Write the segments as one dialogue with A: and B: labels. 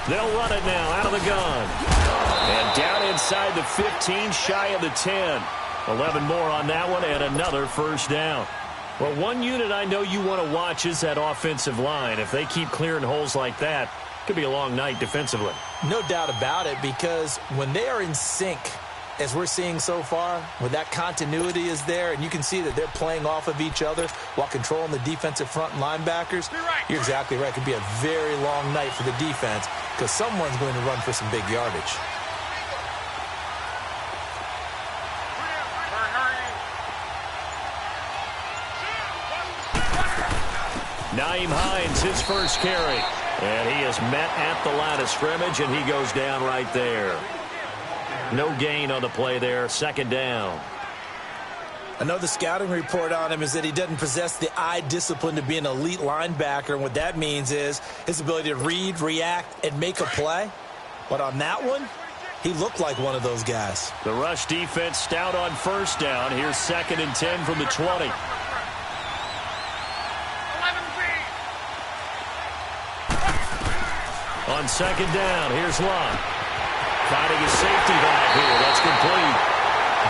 A: They'll run it now out of the gun. And down inside the 15, shy of the 10. 11 more on that one and another first down. Well, one unit I know you want to watch is that offensive line. If they keep clearing holes like that, it could be a long night defensively.
B: No doubt about it, because when they are in sync, as we're seeing so far, when that continuity is there and you can see that they're playing off of each other while controlling the defensive front linebackers, you're exactly right. It could be a very long night for the defense because someone's going to run for some big yardage.
A: Nyheim Hines, his first carry. And he is met at the line of scrimmage, and he goes down right there. No gain on the play there, second down.
B: I know the scouting report on him is that he doesn't possess the eye discipline to be an elite linebacker, and what that means is his ability to read, react, and make a play. But on that one, he looked like one of those guys.
A: The rush defense stout on first down. Here's 2nd and 10 from the 20. On second down, here's Lott. Finding his safety back here. That's complete.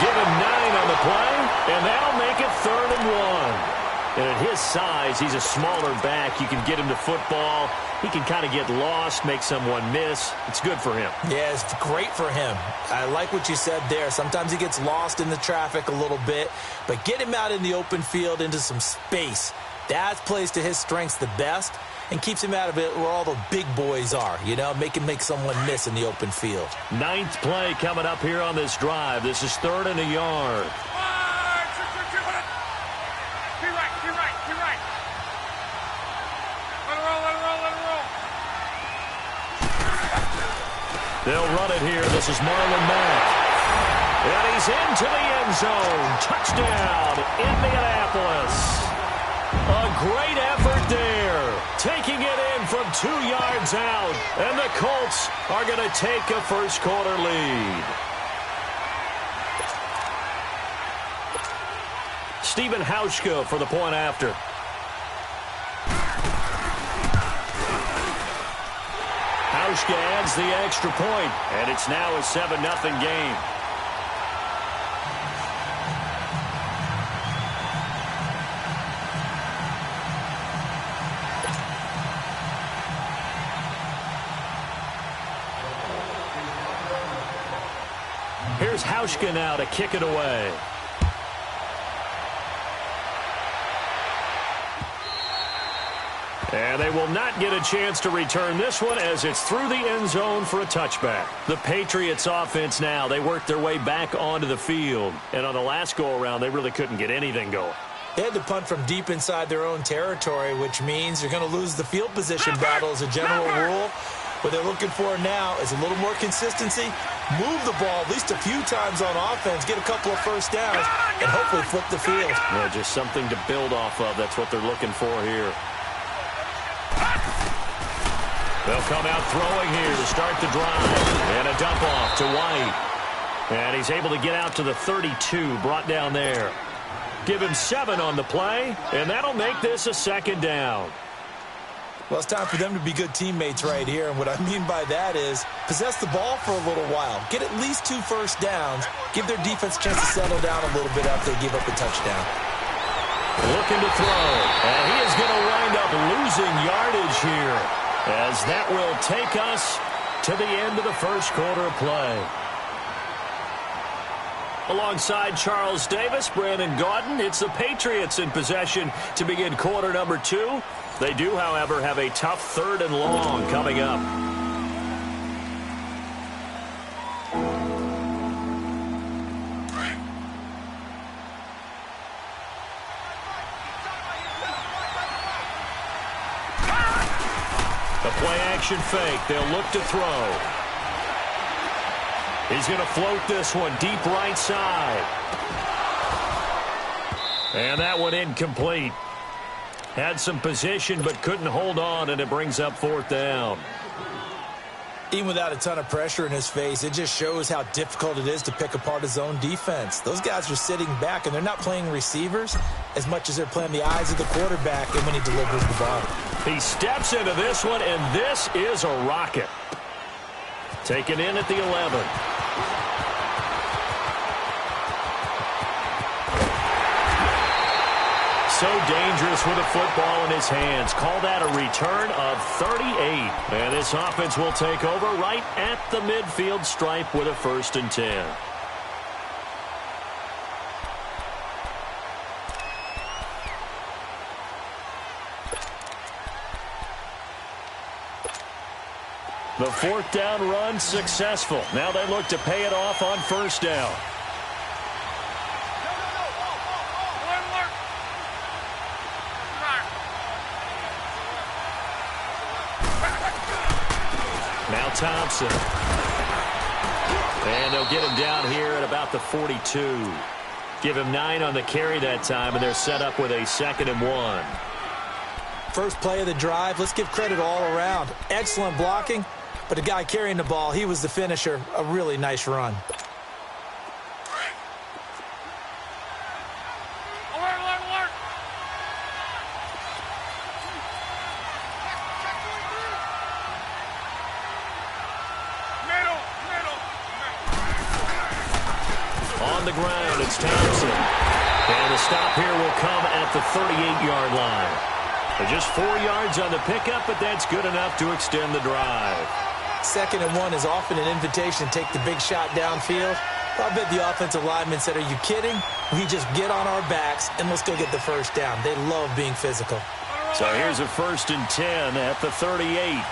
A: Give him 9 on the play, and that'll make it 3rd and 1. And at his size, he's a smaller back. You can get him to football. He can kind of get lost, make someone miss. It's good for him.
B: Yeah, it's great for him. I like what you said there. Sometimes he gets lost in the traffic a little bit, but get him out in the open field into some space. That plays to his strengths the best and keeps him out of it where all the big boys are, you know, make him make someone miss in the open field.
A: 9th play coming up here on this drive. This is 3rd and a yard. They'll run it here. This is Marlon Mack. And he's into the end zone. Touchdown, Indianapolis. A great effort there. Taking it in from 2 yards out. And the Colts are going to take a first quarter lead. Stephen Hauschka for the point after. Hauschka adds the extra point, and it's now a 7-0 game. Here's Hauschka now to kick it away. And they will not get a chance to return this one as it's through the end zone for a touchback. The Patriots offense now, they worked their way back onto the field. And on the last go-around, they really couldn't get anything going.
B: They had to punt from deep inside their own territory, which means you're going to lose the field position battle as a general rule. What they're looking for now is a little more consistency, move the ball at least a few times on offense, get a couple of first downs, and hopefully flip the field.
A: Yeah, just something to build off of. That's what they're looking for here. They'll come out throwing here to start the drive. And a dump off to White. And he's able to get out to the 32, brought down there. Give him 7 on the play, and that'll make this a second down.
B: Well, it's time for them to be good teammates right here, and what I mean by that is possess the ball for a little while. Get at least 2 first downs. Give their defense a chance to settle down a little bit after they give up a touchdown.
A: Looking to throw, and he is going to wind up losing yardage here, as that will take us to the end of the first quarter of play. Alongside Charles Davis, Brandon Gaudin, it's the Patriots in possession to begin quarter number 2. They do, however, have a tough 3rd and long coming up. A play-action fake. They'll look to throw. He's going to float this one deep right side. And that one incomplete. Had some position but couldn't hold on, and it brings up 4th down.
B: Even without a ton of pressure in his face, it just shows how difficult it is to pick apart his own defense. Those guys are sitting back, and they're not playing receivers as much as they're playing the eyes of the quarterback and when he delivers the ball.
A: He steps into this one, and this is a rocket. Taken in at the 11. So dangerous with a football in his hands. Call that a return of 38. And this offense will take over right at the midfield stripe with a 1st and 10. The 4th down run successful. Now they look to pay it off on 1st down. Now Thompson. And they'll get him down here at about the 42. Give him 9 on the carry that time, and they're set up with a 2nd and 1.
B: First play of the drive, let's give credit all around. Excellent blocking, but the guy carrying the ball, he was the finisher. A really nice run.
A: On the ground, it's Thompson. And the stop here will come at the 38-yard line. They're just 4 yards on the pickup, but that's good enough to extend the drive.
B: 2nd and 1 is often an invitation to take the big shot downfield. I bet the offensive lineman said, are you kidding? We just get on our backs and let's go get the 1st down. They love being physical.
A: So here's a 1st and 10 at the 38.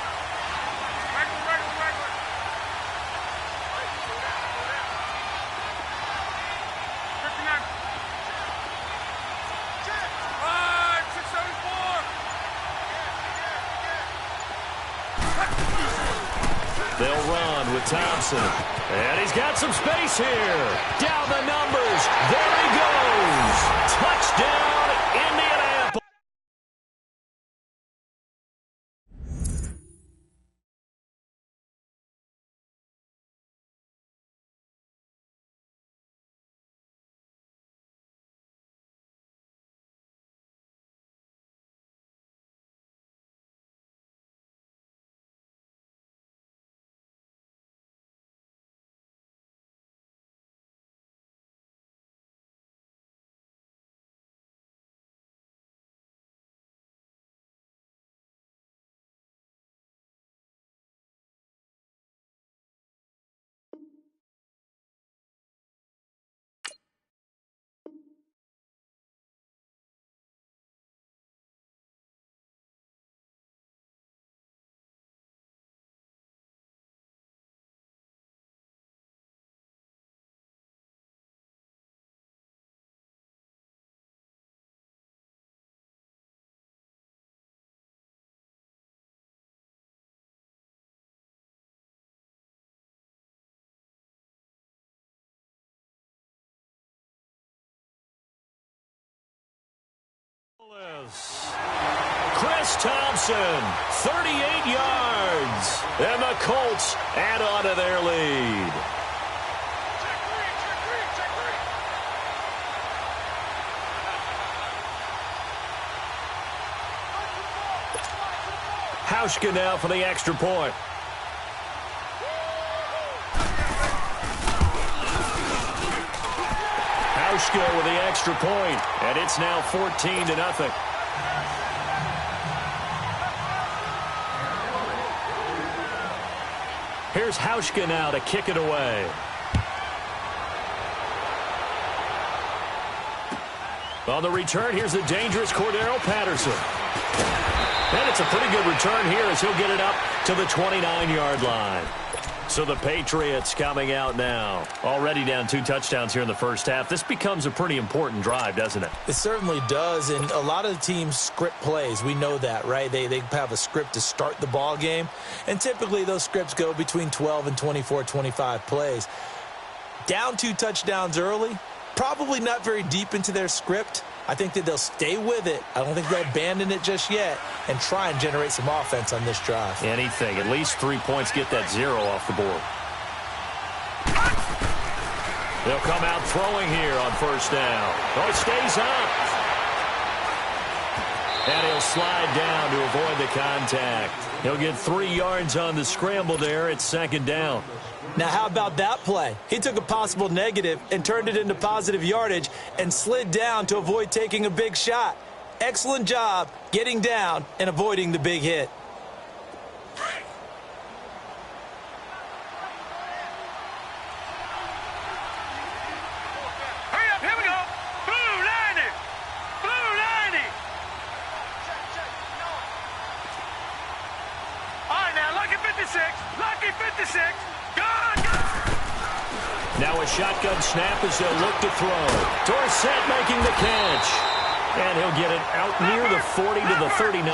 A: They'll run with Thompson. And he's got some space here. Down the numbers. There he goes. Touchdown, Indianapolis. Chris Thompson, 38 yards. And the Colts add on to their lead. Hauschka now for the extra point. Hauschka with the extra point, and it's now 14-0. Here's Hauschka now to kick it away. On the return, here's the dangerous Cordero Patterson. And it's a pretty good return here as he'll get it up to the 29-yard line. So the Patriots coming out now. Already down 2 touchdowns here in the first half. This becomes a pretty important drive, doesn't it?
B: It certainly does, and a lot of teams script plays. We know that, right? They have a script to start the ball game, and typically those scripts go between 12 and 24, 25 plays. Down 2 touchdowns early, probably not very deep into their script. I think that they'll stay with it. I don't think they'll abandon it just yet and try and generate some offense on this drive.
A: Anything. At least 3 points, get that 0 off the board. They'll come out throwing here on first down. Oh, it stays up. And he'll slide down to avoid the contact. He'll get 3 yards on the scramble there. It's second down.
B: Now, how about that play? He took a possible negative and turned it into positive yardage and slid down to avoid taking a big shot. Excellent job getting down and avoiding the big hit.
C: Hurry up, here we go. Blue 90. Blue 90. All right, now, lucky 56. Lucky 56. Good, good.
A: Now a shotgun snap as they'll look to throw. Dorsett making the catch. And he'll get it out near the 40 to the 39.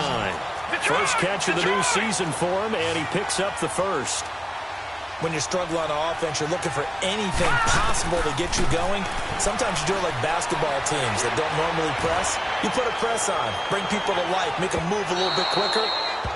A: First catch of the new season for him, and he picks up the first.
B: When you're struggling on offense, you're looking for anything possible to get you going. Sometimes you do it like basketball teams that don't normally press. You put a press on, bring people to life, make them move a little bit quicker.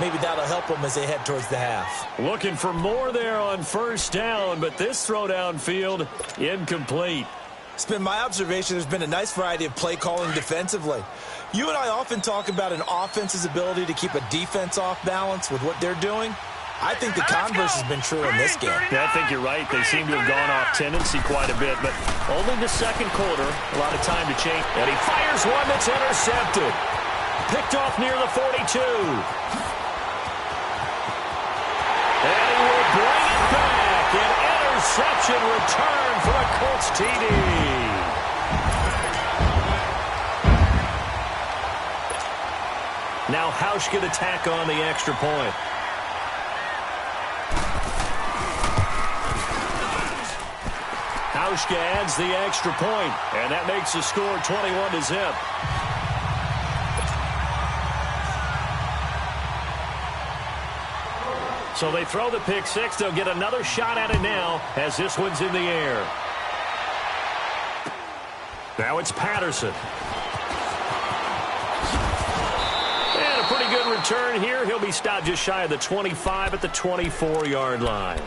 B: Maybe that'll help them as they head towards the half.
A: Looking for more there on first down, but this throw downfield, incomplete.
B: It's been my observation there's been a nice variety of play calling defensively. You and I often talk about an offense's ability to keep a defense off balance with what they're doing. I think the converse has been true in this game.
A: Yeah, I think you're right. They seem to have gone off tendency quite a bit, but only the second quarter. A lot of time to change. And he fires one that's intercepted. Picked off near the 42. And he will bring it back. An interception return for a Colts TD. Now Hausch could attack on the extra point. Hauschka adds the extra point, and that makes the score 21-0. So they throw the pick six. They'll get another shot at it now as this one's in the air. Now it's Patterson. And a pretty good return here. He'll be stopped just shy of the 25 at the 24-yard line.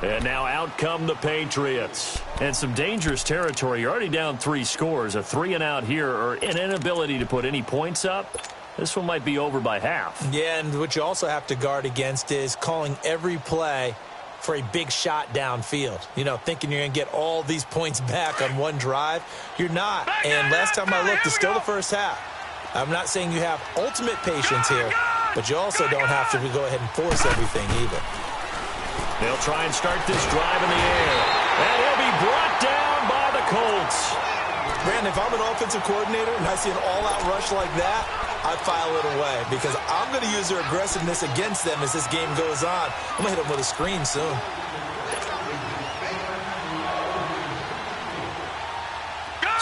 A: And now out come the Patriots. And some dangerous territory. You're already down 3 scores. A 3-and-out here, or an inability to put any points up. This one might be over by half.
B: Yeah, and what you also have to guard against is calling every play for a big shot downfield. You know, thinking you're going to get all these points back on one drive. You're not. And last time I looked, it's still the first half. I'm not saying you have ultimate patience here, but you also don't have to go ahead and force everything either.
A: They'll try and start this drive in the air. And he'll be brought down by the Colts.
B: Brandon, if I'm an offensive coordinator and I see an all-out rush like that, I file it away because I'm going to use their aggressiveness against them as this game goes on. I'm going to hit them with a screen soon.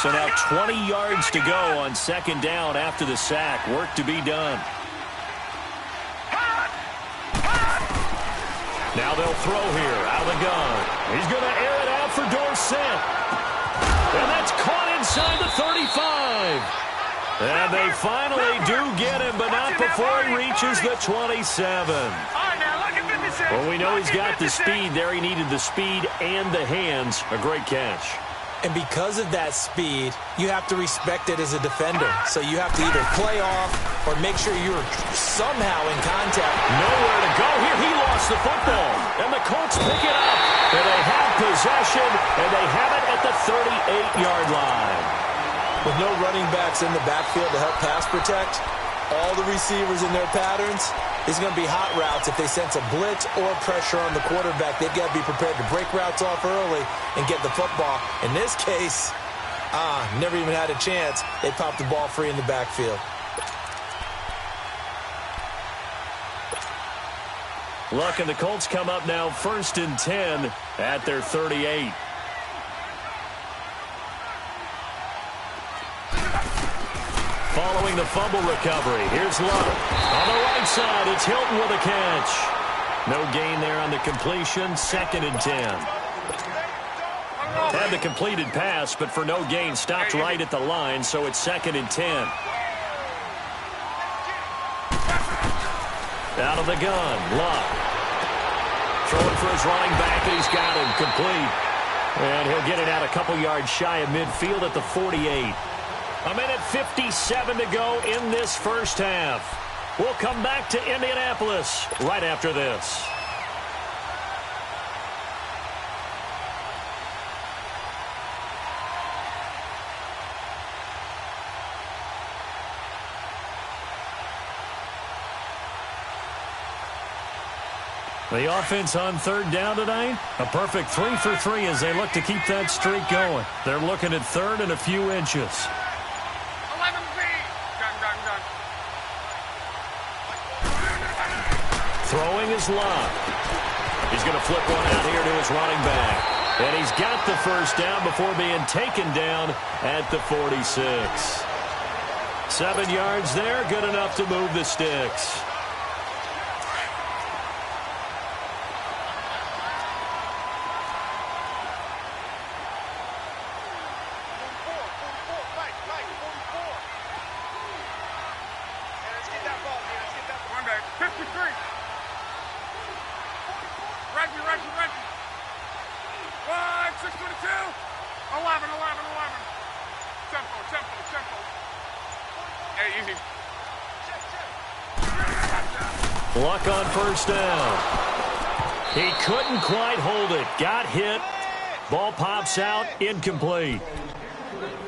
A: So now 20 yards to go on second down after the sack. Work to be done. Now they'll throw here out of the gun. He's going to air it out for Dorsett. And that's caught inside the 35. And they finally do get him, but not before he reaches the 27. Well, we know he's got the speed there. He needed the speed and the hands. A great catch.
B: And because of that speed, you have to respect it as a defender. So you have to either play off or make sure you're somehow in contact.
A: Nowhere to go here. He lost the football. And the Colts pick it up. And they have possession, and they have it at the 38-yard line.
B: With no running backs in the backfield to help pass protect, all the receivers in their patterns, it's going to be hot routes. If they sense a blitz or pressure on the quarterback, they've got to be prepared to break routes off early and get the football. In this case, never even had a chance. They popped the ball free in the backfield.
A: Look, and the Colts come up now 1st and 10 at their 38. Following the fumble recovery, here's Love. On the right side, it's Hilton with a catch. No gain there on the completion, 2nd and 10. Had the completed pass, but for no gain, stopped right at the line, so it's 2nd and 10. Out of the gun, Love. Throwing for his running back, and he's got him complete. And he'll get it out a couple yards shy of midfield at the 48. 1:57 to go in this first half. We'll come back to Indianapolis right after this. The offense on third down tonight, a perfect 3 for 3 as they look to keep that streak going. They're looking at third and a few inches.
C: 11 feet. Done.
A: Throwing is Love. He's going to flip one out here to his running back. And he's got the first down before being taken down at the 46. 7 yards there, good enough to move the sticks. Luck on first down. He couldn't quite hold it. Got hit. Ball pops out. Incomplete.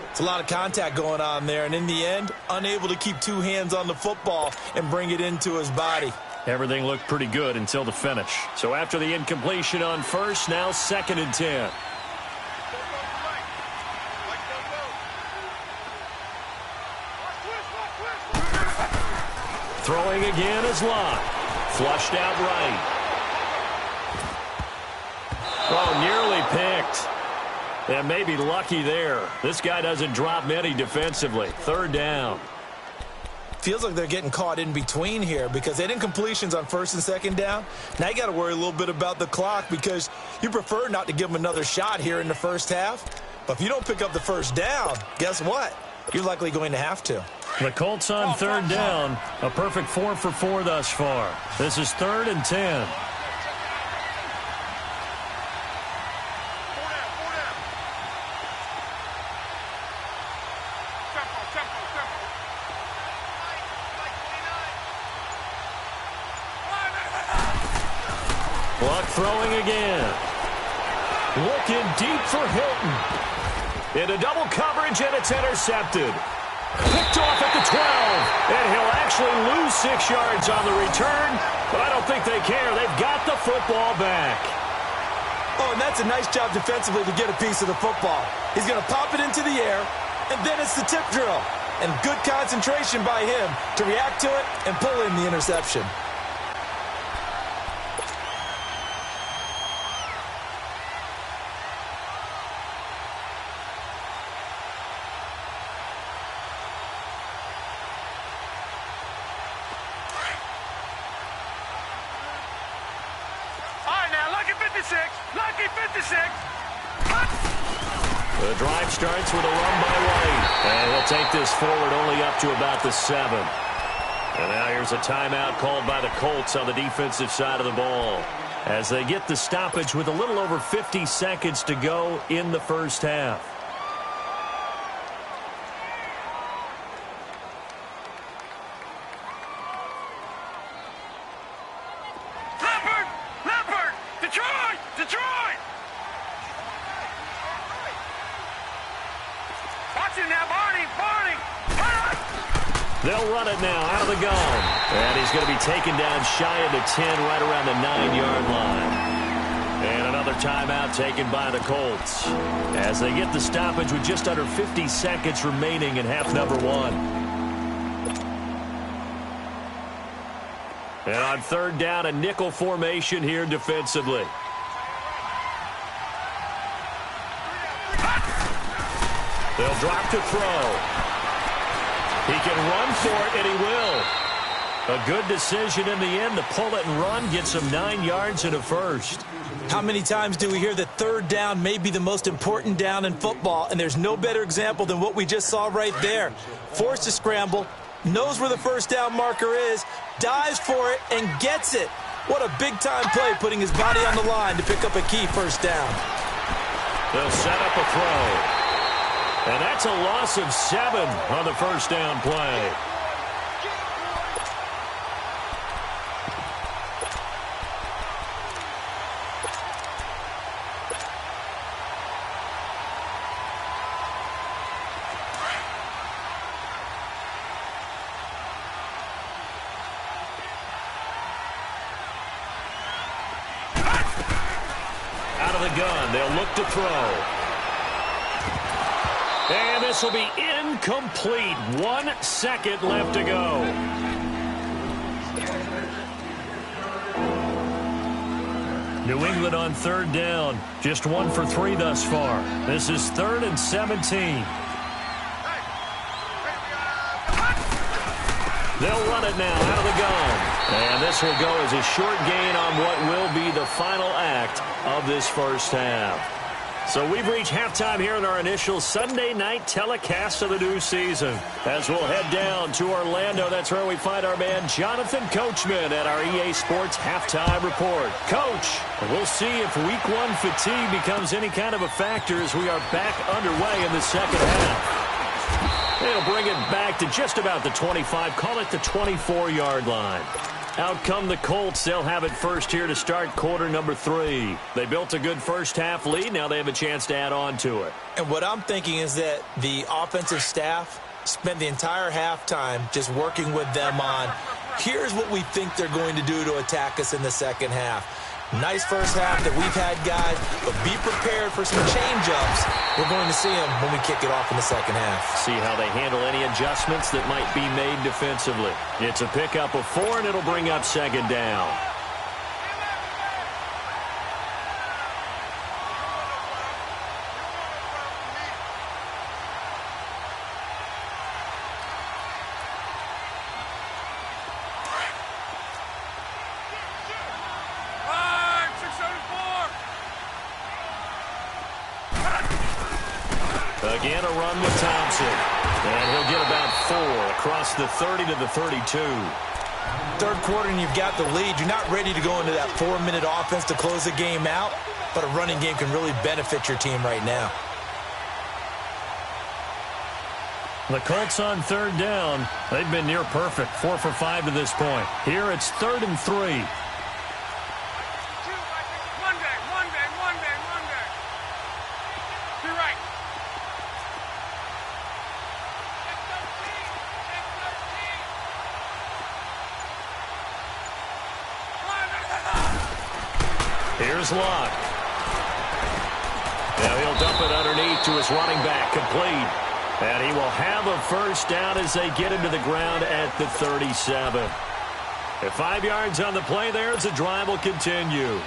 B: It's a lot of contact going on there, and in the end, unable to keep two hands on the football and bring it into his body.
A: Everything looked pretty good until the finish. So after the incompletion on first, now 2nd and 10. Throwing again is Locke. Flushed out right. Oh, nearly picked. And maybe lucky there. This guy doesn't drop many defensively. 3rd down.
B: Feels like they're getting caught in between here because they didn't completions on 1st and 2nd down. Now you got to worry a little bit about the clock because you prefer not to give them another shot here in the first half. But if you don't pick up the first down, guess what? You're likely going to have to.
A: The Colts on 3rd down. A perfect 4 for 4 thus far. This is 3rd and 10. Luck throwing again. Looking deep for Hilton. Into double coverage, and it's intercepted. Picked off at the 12, and he'll actually lose 6 yards on the return, but I don't think they care. They've got the football back.
B: Oh, and that's a nice job defensively to get a piece of the football. He's going to pop it into the air, and then it's the tip drill. And good concentration by him to react to it and pull in the interception.
C: Lucky 56.
A: The drive starts with a run by White. And he'll take this forward only up to about the 7. And now here's a timeout called by the Colts on the defensive side of the ball as they get the stoppage with a little over 50 seconds to go in the first half. They'll run it now out of the gun. And he's going to be taken down shy of the 10, right around the 9-yard line. And another timeout taken by the Colts as they get the stoppage with just under 50 seconds remaining in half number 1. And on 3rd down, a nickel formation here defensively. They'll drop to throw. He can run for it, and he will. A good decision in the end to pull it and run, gets him 9 yards and a first.
B: How many times do we hear that 3rd down may be the most important down in football, and there's no better example than what we just saw right there. Forced to scramble, knows where the first down marker is, dives for it, and gets it. What a big-time play, putting his body on the line to pick up a key first down.
A: They'll set up a throw. And that's a loss of 7 on the first down play. Out of the gun, they'll look to throw. And this will be incomplete. 1 second left to go. New England on third down. Just 1 for 3 thus far. This is 3rd and 17. They'll run it now out of the gun. And this will go as a short gain on what will be the final act of this first half. So we've reached halftime here in our initial Sunday night telecast of the new season. As we'll head down to Orlando, that's where we find our man Jonathan Coachman at our EA Sports Halftime Report. Coach, we'll see if Week 1 fatigue becomes any kind of a factor as we are back underway in the second half. They'll bring it back to just about the 25, call it the 24-yard line. Out come the Colts. They'll have it first here to start quarter number 3. They built a good first half lead. Now they have a chance to add on to it.
B: And what I'm thinking is that the offensive staff spent the entire halftime just working with them on, here's what we think they're going to do to attack us in the second half. Nice first half that we've had, guys, but be prepared for some change-ups. We're going to see them when we kick it off in the second half.
A: See how they handle any adjustments that might be made defensively. It's a pickup of 4, and it'll bring up second down. Again, a run with Thompson. And he'll get about 4 across the 30 to the 32.
B: Third quarter and you've got the lead. You're not ready to go into that 4-minute offense to close the game out, but a running game can really benefit your team right now.
A: The Colts on third down. They've been near perfect, 4 for 5 to this point. Here it's 3rd and 3. Here's Locke. Now he'll dump it underneath to his running back, complete. And he will have a first down as they get into the ground at the 37. At 5 yards on the play there as the drive will continue.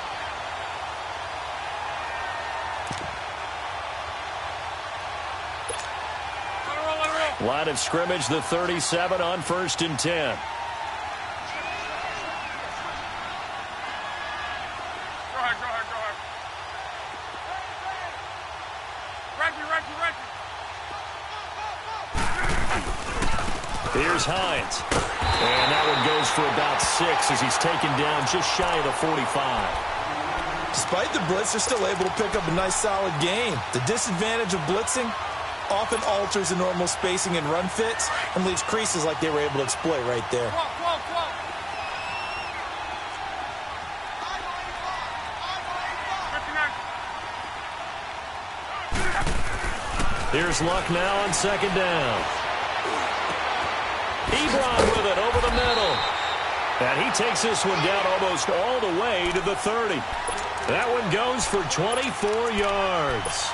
A: Line of scrimmage, the 37 on 1st and 10. Here's Hines. And that one goes for about 6 as he's taken down just shy of the 45.
B: Despite the blitz, they're still able to pick up a nice solid gain. The disadvantage of blitzing often alters the normal spacing and run fits and leaves creases like they were able to exploit right there.
A: Here's Luck now on 2nd down. Ebron with it over the middle. And he takes this one down almost all the way to the 30. That one goes for 24 yards.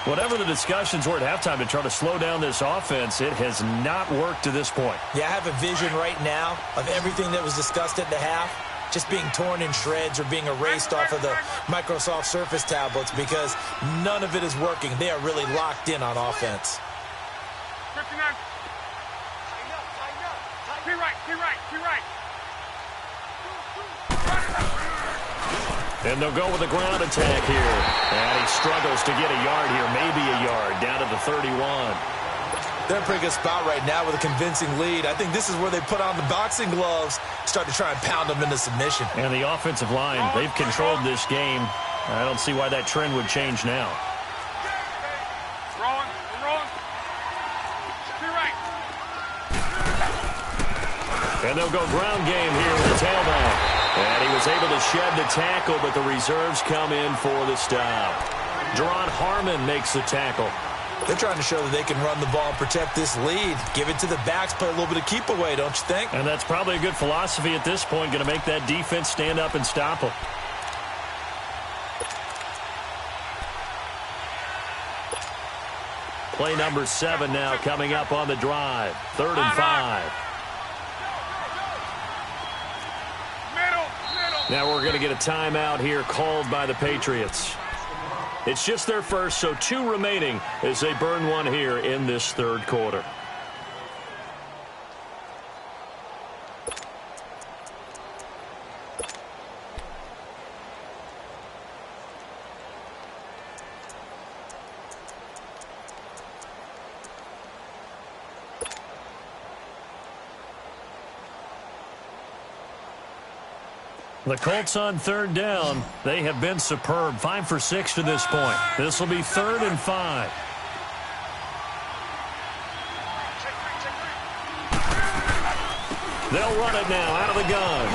A: Whatever the discussions were at halftime to try to slow down this offense, it has not worked to this point.
B: Yeah, I have a vision right now of everything that was discussed at the half just being torn in shreds or being erased off of the Microsoft Surface tablets because none of it is working. They are really locked in on offense.
C: 59. Be right.
A: And they'll go with a ground attack here. And he struggles to get a yard here, maybe a yard, down to the 31.
B: They're in a pretty good spot right now with a convincing lead. I think this is where they put on the boxing gloves, start to try and pound them into submission.
A: And the offensive line, they've controlled this game. I don't see why that trend would change now.
C: We're rolling.
A: And they'll go ground game here with the tailback. And he was able to shed the tackle, but the reserves come in for the stop. Deron Harmon makes the tackle.
B: They're trying to show that they can run the ball and protect this lead. Give it to the backs, play a little bit of keep away, don't you think?
A: And that's probably a good philosophy at this point, going to make that defense stand up and stop them. Play number 7 now coming up on the drive. 3rd and 5. Now we're going to get a timeout here called by the Patriots. It's just their first, so 2 remaining as they burn one here in this 3rd quarter. The Colts on 3rd down. They have been superb. 5 for 6 to this point. This will be 3rd and 5. They'll run it now out of the gun.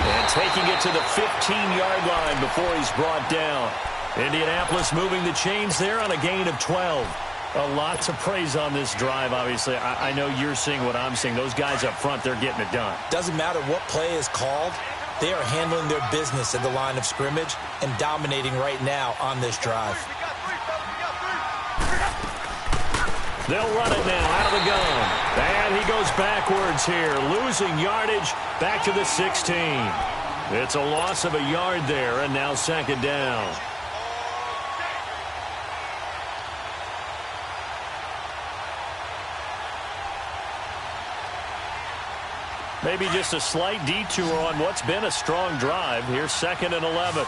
A: And taking it to the 15-yard line before he's brought down. Indianapolis moving the chains there on a gain of 12. A lot to praise on this drive, obviously. I know you're seeing what I'm seeing. Those guys up front, they're getting it done.
B: Doesn't matter what play is called. They are handling their business at the line of scrimmage and dominating right now on this drive.
A: They'll run it now out of the gun. And he goes backwards here, losing yardage back to the 16. It's a loss of a yard there, and now 2nd down. Maybe just a slight detour on what's been a strong drive. Here's 2nd and 11.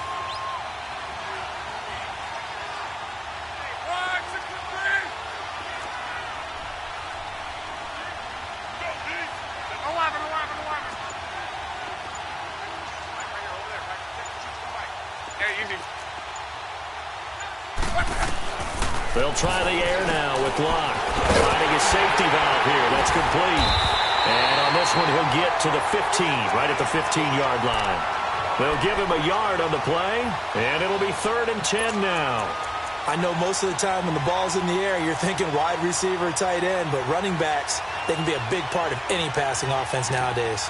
A: They'll try the air now with Locke. Finding a safety valve here. That's complete. And on this one, he'll get to the 15, right at the 15-yard line. They'll give him a yard on the play, and it'll be 3rd and 10 now.
B: I know most of the time when the ball's in the air, you're thinking wide receiver, tight end, but running backs, they can be a big part of any passing offense nowadays.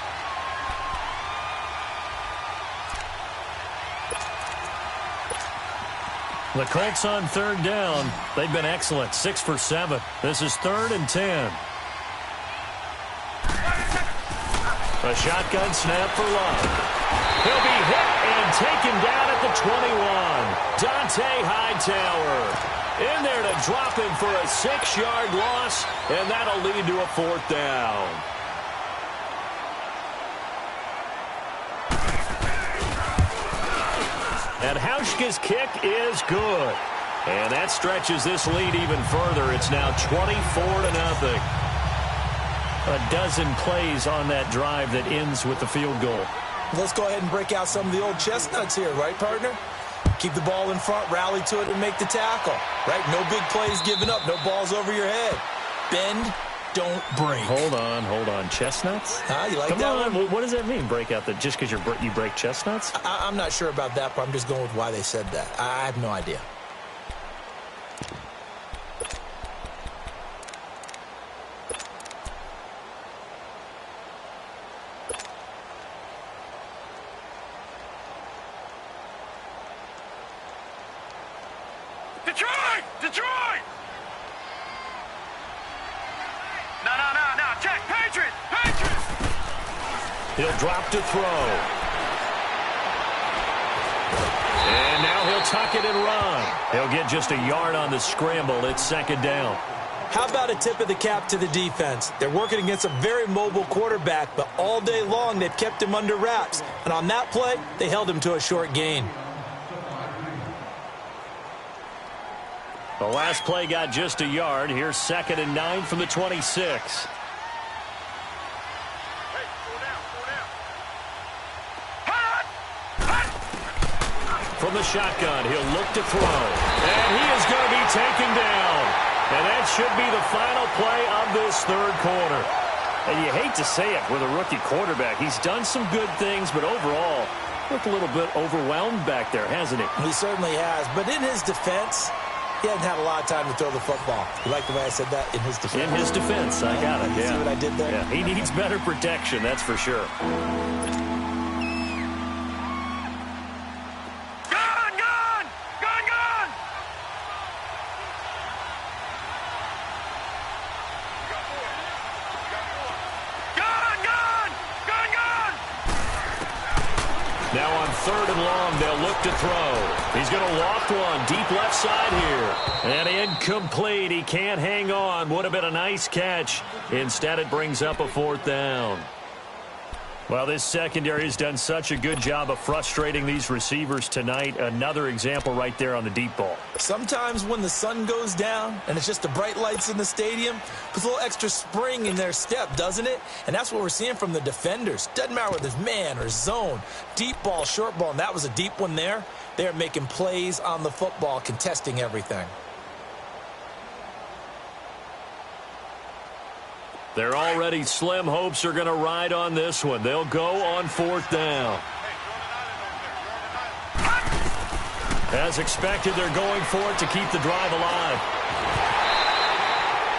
A: The Colts on 3rd down. They've been excellent, 6 for 7. This is 3rd and 10. A shotgun snap for Love. He'll be hit and taken down at the 21. Dante Hightower in there to drop him for a 6-yard loss, and that'll lead to a 4th down. And Hauschka's kick is good. And that stretches this lead even further. It's now 24-0. A dozen plays on that drive that ends with the field goal.
B: Let's go ahead and break out some of the old chestnuts here, right, partner? Keep the ball in front, rally to it, and make the tackle, right? No big plays given up, no balls over your head. Bend, don't break.
A: Hold on. Chestnuts?
B: You like
A: Come
B: that
A: on.
B: one?
A: What does that mean, break out? Just because you break chestnuts?
B: I'm not sure about that, but I'm just going with why they said that. I have no idea.
C: Detroit! No. Check. Patriots!
A: He'll drop to throw. And now he'll tuck it and run. He'll get just a yard on the scramble. It's 2nd down.
B: How about a tip of the cap to the defense? They're working against a very mobile quarterback, but all day long they've kept him under wraps. And on that play, they held him to a short gain.
A: The last play got just a yard. Here's 2nd and 9 from the 26. From the shotgun, he'll look to throw. And he is going to be taken down. And that should be the final play of this 3rd quarter. And you hate to say it with a rookie quarterback. He's done some good things, but overall, looked a little bit overwhelmed back there, hasn't he?
B: He certainly has. But in his defense, he hasn't had a lot of time to throw the football. You like the way I said that? In his defense.
A: In his defense, I got it.
B: You see what I did there?
A: Yeah, he needs better protection, that's for sure. Now on 3rd and long, they'll look to throw. He's going to loft one deep left side here. And incomplete. He can't hang on. Would have been a nice catch. Instead, it brings up a 4th down. Well, this secondary has done such a good job of frustrating these receivers tonight. Another example right there on the deep ball.
B: Sometimes when the sun goes down and it's just the bright lights in the stadium, puts a little extra spring in their step, doesn't it? And that's what we're seeing from the defenders. Doesn't matter whether it's man or zone, deep ball, short ball, and that was a deep one there. They're making plays on the football, contesting everything.
A: They're already slim hopes are going to ride on this one. They'll go on 4th down. As expected, they're going for it to keep the drive alive.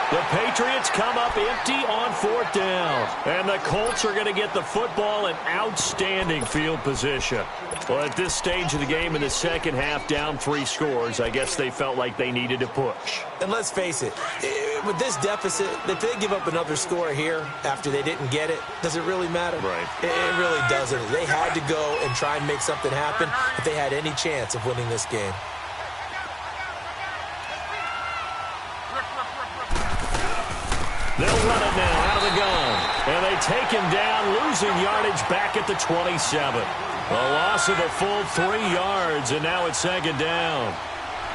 A: The Patriots come up empty on 4th down. And the Colts are going to get the football in outstanding field position. Well, at this stage of the game in the second half, down 3 scores, I guess they felt like they needed to push.
B: And let's face it, with this deficit, if they give up another score here after they didn't get it, does it really matter?
A: Right.
B: It really doesn't. They had to go and try and make something happen if they had any chance of winning this game.
A: They'll run it now out of the gun. And they take him down, losing yardage back at the 27. A loss of a full 3 yards, and now it's 2nd down.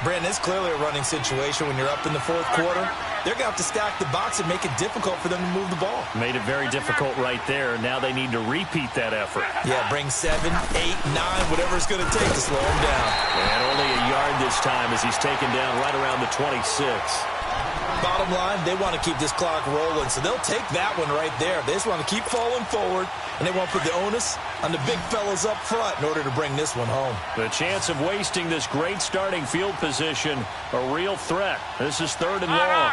B: Brandon, it's clearly a running situation when you're up in the 4th quarter. They're going to have to stack the box and make it difficult for them to move the ball.
A: Made it very difficult right there. Now they need to repeat that effort.
B: Yeah, bring 7, 8, 9, whatever it's going to take to slow him down.
A: And only a yard this time as he's taken down right around the 26.
B: Bottom line, they want to keep this clock rolling, so they'll take that one right there. They just want to keep falling forward, and they want to put the onus on the big fellas up front in order to bring this one home.
A: The chance of wasting this great starting field position, a real threat. This is 3rd and long.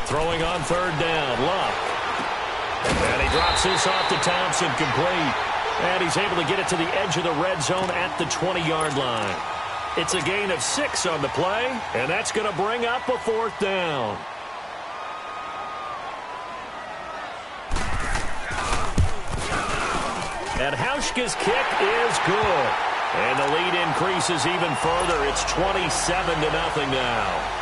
A: Throwing on 3rd down, Luck. And he drops this off to Thompson, complete. And he's able to get it to the edge of the red zone at the 20-yard line. It's a gain of 6 on the play, and that's going to bring up a 4th down. And Hauschka's kick is good. And the lead increases even further. It's 27-0 now.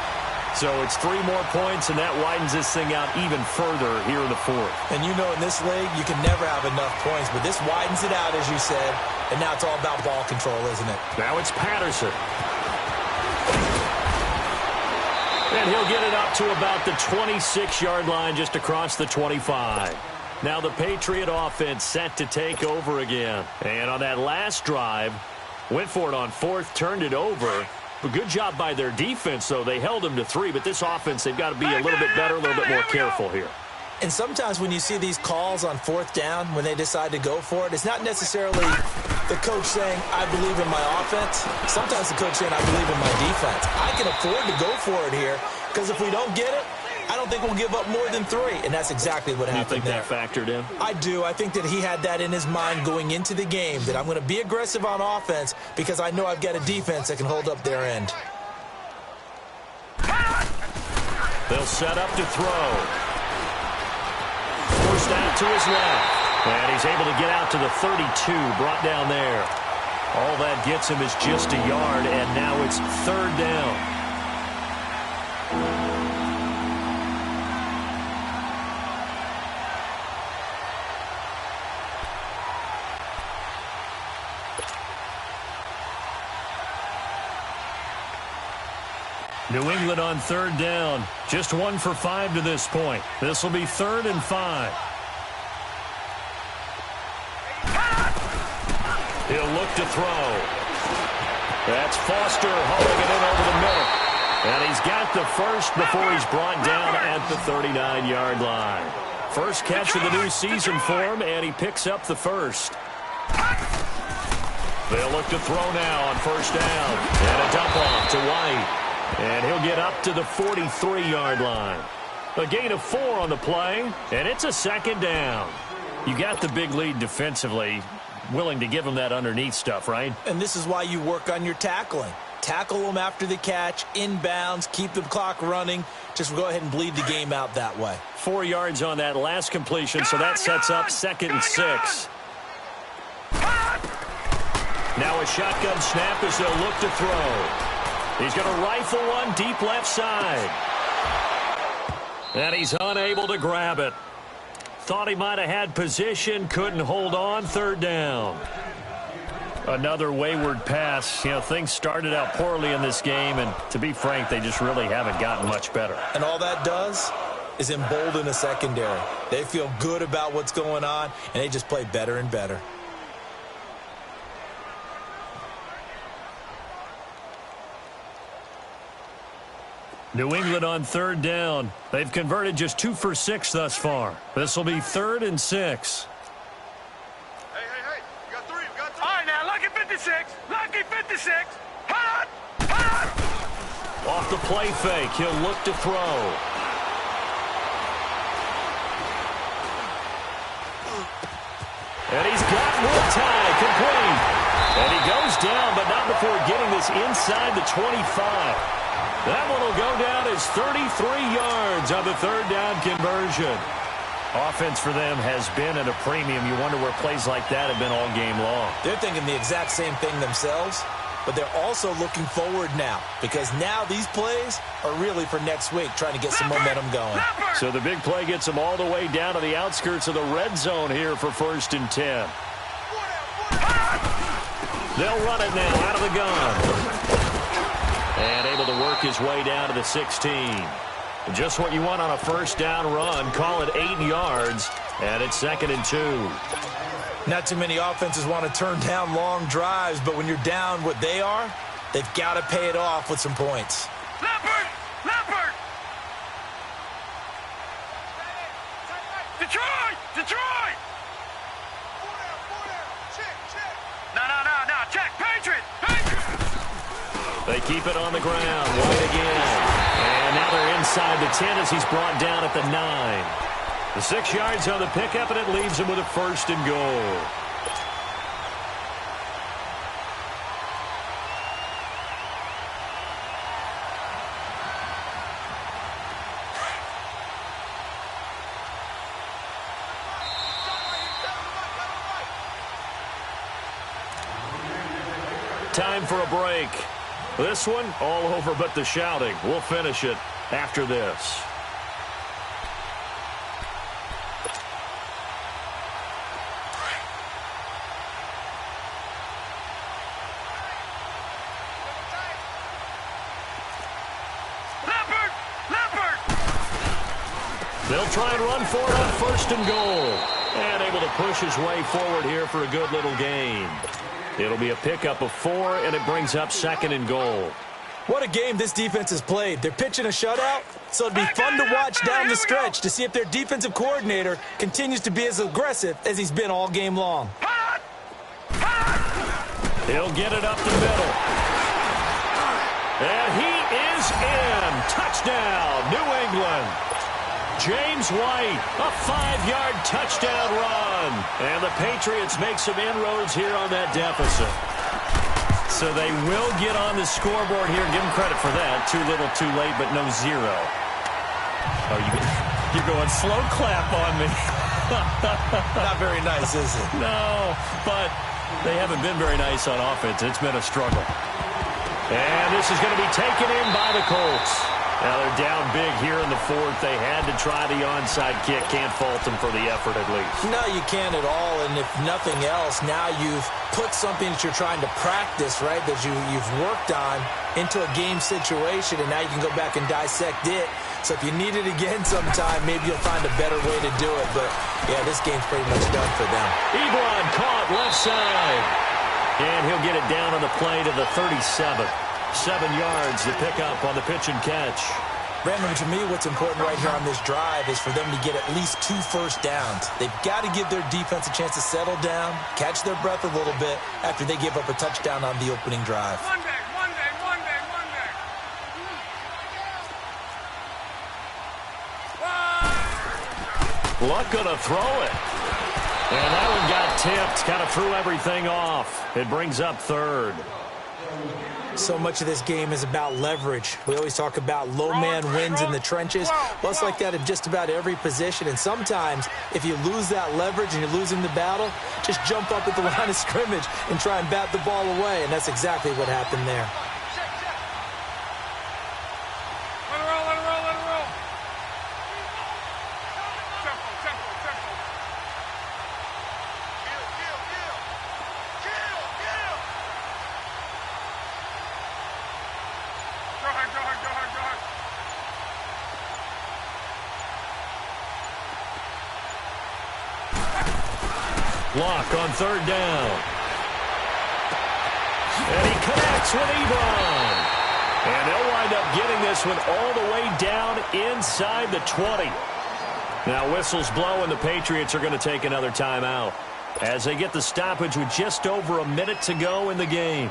A: So it's 3 more points, and that widens this thing out even further here in the 4th.
B: And you know in this league, you can never have enough points, but this widens it out, as you said, and now it's all about ball control, isn't it?
A: Now it's Patterson. And he'll get it up to about the 26-yard line just across the 25. Now the Patriot offense set to take over again. And on that last drive, went for it on 4th, turned it over. But good job by their defense, though. They held them to 3, but this offense, they've got to be a little bit better, a little bit more careful here.
B: And sometimes when you see these calls on 4th down, when they decide to go for it, it's not necessarily the coach saying, I believe in my offense. Sometimes the coach saying, I believe in my defense. I can afford to go for it here, because if we don't get it, I don't think we'll give up more than 3, and that's exactly what happened there.
A: You think that factored in?
B: I do. I think that he had that in his mind going into the game, that I'm going to be aggressive on offense because I know I've got a defense that can hold up their end.
A: They'll set up to throw. Forced out to his left. And he's able to get out to the 32, brought down there. All that gets him is just a yard, and now it's 3rd down. New England on 3rd down. Just 1 for 5 to this point. This will be 3rd and 5. look to throw. That's Foster hauling it in over the middle. And he's got the first before he's brought down at the 39-yard line. First catch of the new season for him, and he picks up the first. They'll look to throw now on first down. And a dump off to White. And he'll get up to the 43-yard line. A gain of 4 on the play, and it's a second down. You got the big lead defensively. Willing to give him that underneath stuff, right?
B: And this is why you work on your tackling. Tackle them after the catch, inbounds, keep the clock running. Just go ahead and bleed the game out that way.
A: 4 yards on that last completion, so that sets up 2nd and 6. Now a shotgun snap as they'll look to throw. He's going to rifle one deep left side. And he's unable to grab it. Thought he might have had position, couldn't hold on, 3rd down. Another wayward pass. You know, things started out poorly in this game, and to be frank, they just really haven't gotten much better.
B: And all that does is embolden the secondary. They feel good about what's going on, and they just play better and better.
A: New England on 3rd down. They've converted just 2 for 6 thus far. This will be 3rd and 6.
C: Hey, you got 3, All right, now, lucky 56. Lucky 56. Hot.
A: Off the play fake, he'll look to throw. And he's got one tie, complete. And he goes down, but not before getting this inside the 25. That one will go down as 33 yards on the 3rd down conversion. Offense for them has been at a premium. You wonder where plays like that have been all game long.
B: They're thinking the exact same thing themselves, but they're also looking forward now because now these plays are really for next week, trying to get some momentum going.
A: So the big play gets them all the way down to the outskirts of the red zone here for 1st and 10. They'll run it now out of the gun. And able to work his way down to the 16. Just what you want on a 1st down run. Call it 8 yards. And it's 2nd and 2.
B: Not too many offenses want to turn down long drives, but when you're down what they are, they've got to pay it off with some points.
C: Leopard. Detroit. No. Check. Patriot.
A: They keep it on the ground. White again. And now they're inside the 10 as he's brought down at the 9. The 6 yards on the pickup, and it leaves him with a 1st and goal. Time for a break. This one, all over but the shouting. We'll finish it after this.
C: Leopard!
A: They'll try and run for it on 1st and goal. And able to push his way forward here for a good little gain. It'll be a pickup of 4, and it brings up 2nd and goal.
B: What a game this defense has played. They're pitching a shutout, so it'd be fun to watch down the stretch to see if their defensive coordinator continues to be as aggressive as he's been all game long.
A: He'll get it up the middle. And he is in. Touchdown, New England. James White, a 5-yard touchdown run. And the Patriots make some inroads here on that deficit. So they will get on the scoreboard here. Give them credit for that. Too little, too late, but no 0. Oh, you're going slow clap on me.
B: Not very nice, is it?
A: No, but they haven't been very nice on offense. It's been a struggle. And this is going to be taken in by the Colts. Now they're down big here in the 4th. They had to try the onside kick. Can't fault them for the effort at least.
B: No, you can't at all. And if nothing else, now you've put something that you're trying to practice, right, that you've worked on into a game situation, and now you can go back and dissect it. So if you need it again sometime, maybe you'll find a better way to do it. But, yeah, this game's pretty much done for them.
A: Ebron caught left side. And he'll get it down on the play to the 37. 7 yards to pick up on the pitch and catch.
B: Brandon, to me, what's important right here on this drive is for them to get at least 2 first downs. They've got to give their defense a chance to settle down, catch their breath a little bit after they give up a touchdown on the opening drive.
C: Monday.
A: Luck gonna throw it. And that one got tipped, kind of threw everything off. It brings up 3rd.
B: So much of this game is about leverage. We always talk about low man wins in the trenches. Well, it's like that in just about every position. And sometimes, if you lose that leverage and you're losing the battle, just jump up at the line of scrimmage and try and bat the ball away. And that's exactly what happened there.
C: Let it roll. Tempo. Go ahead.
A: Block on 3rd down. And he connects with Ebron. And they'll wind up getting this one all the way down inside the 20. Now whistles blow and the Patriots are going to take another timeout as they get the stoppage with just over a minute to go in the game.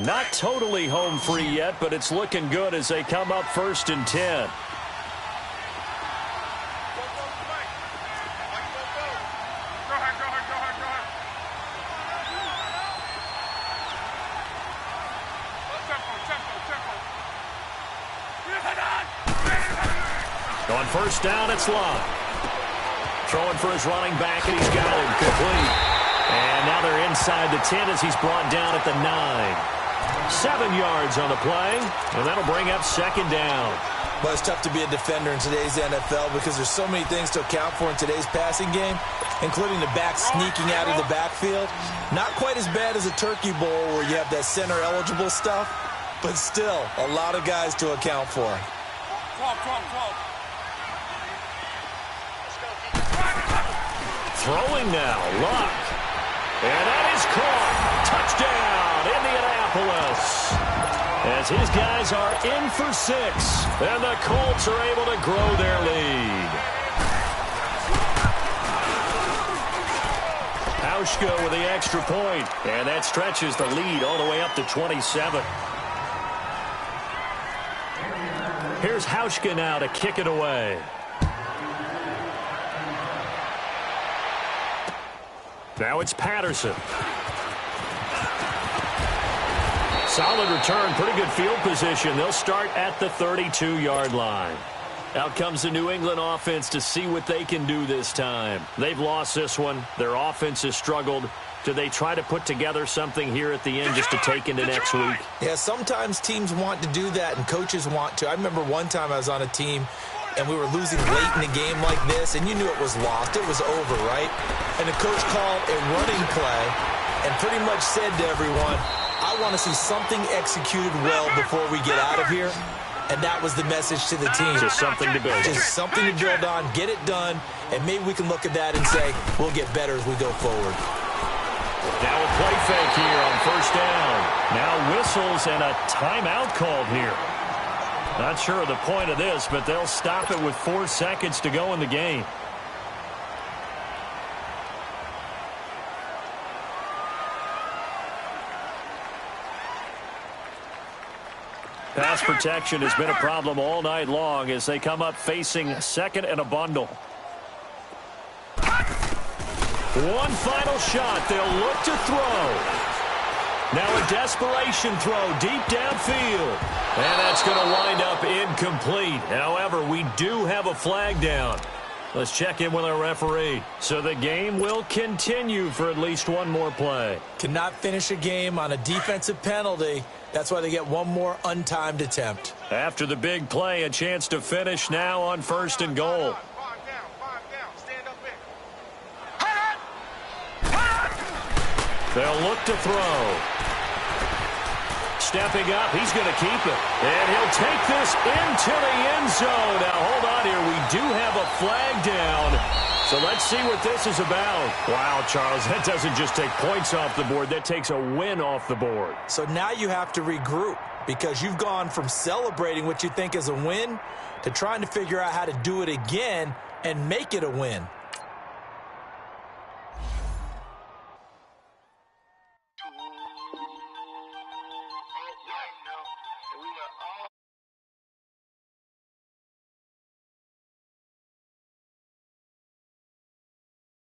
A: Not totally home free yet, but it's looking good as they come up 1st and 10. On 1st down, it's Love. Throwing for his running back, and he's got him complete. And now they're inside the 10 as he's brought down at the 9. 7 yards on the play, and that'll bring up 2nd down.
B: Well, it's tough to be a defender in today's NFL because there's so many things to account for in today's passing game, including the back sneaking out of the backfield. Not quite as bad as a turkey bowl where you have that center-eligible stuff, but still a lot of guys to account for.
C: 12.
A: Throwing now, Luck. And that is caught. Touchdown, Indianapolis. As his guys are in for 6. And the Colts are able to grow their lead. Hauschka with the extra point. And that stretches the lead all the way up to 27. Here's Hauschka now to kick it away. Now it's Patterson. Solid return, pretty good field position. They'll start at the 32-yard line. Out comes the New England offense to see what they can do this time. They've lost this one. Their offense has struggled. Do they try to put together something here at the end just to take into next week?
B: Yeah, sometimes teams want to do that and coaches want to. I remember one time I was on a team and we were losing late in the game like this, and you knew it was lost. It was over, right? And the coach called a running play and pretty much said to everyone, I want to see something executed well before we get out of here. And that was the message to the team.
A: Just something to build on.
B: Just something to build on, get it done, and maybe we can look at that and say, we'll get better as we go forward.
A: Now a play fake here on 1st down. Now whistles and a timeout called here. Not sure of the point of this, but they'll stop it with 4 seconds to go in the game. Pass protection has been a problem all night long as they come up facing 2nd and a bundle. One final shot. They'll look to throw. Now a desperation throw deep downfield. And that's going to wind up incomplete. However, we do have a flag down. Let's check in with our referee. So the game will continue for at least one more play.
B: Cannot finish a game on a defensive penalty. That's why they get one more untimed attempt.
A: After the big play, a chance to finish now on 1st and goal.
C: Stand up in.
A: They'll look to throw. stepping up. He's going to keep it. And he'll take this into the end zone. Now, hold on here. We do have a flag down. So let's see what this is about. Wow, Charles, that doesn't just take points off the board. That takes a win off the board.
B: So now you have to regroup because you've gone from celebrating what you think is a win to trying to figure out how to do it again and make it a win.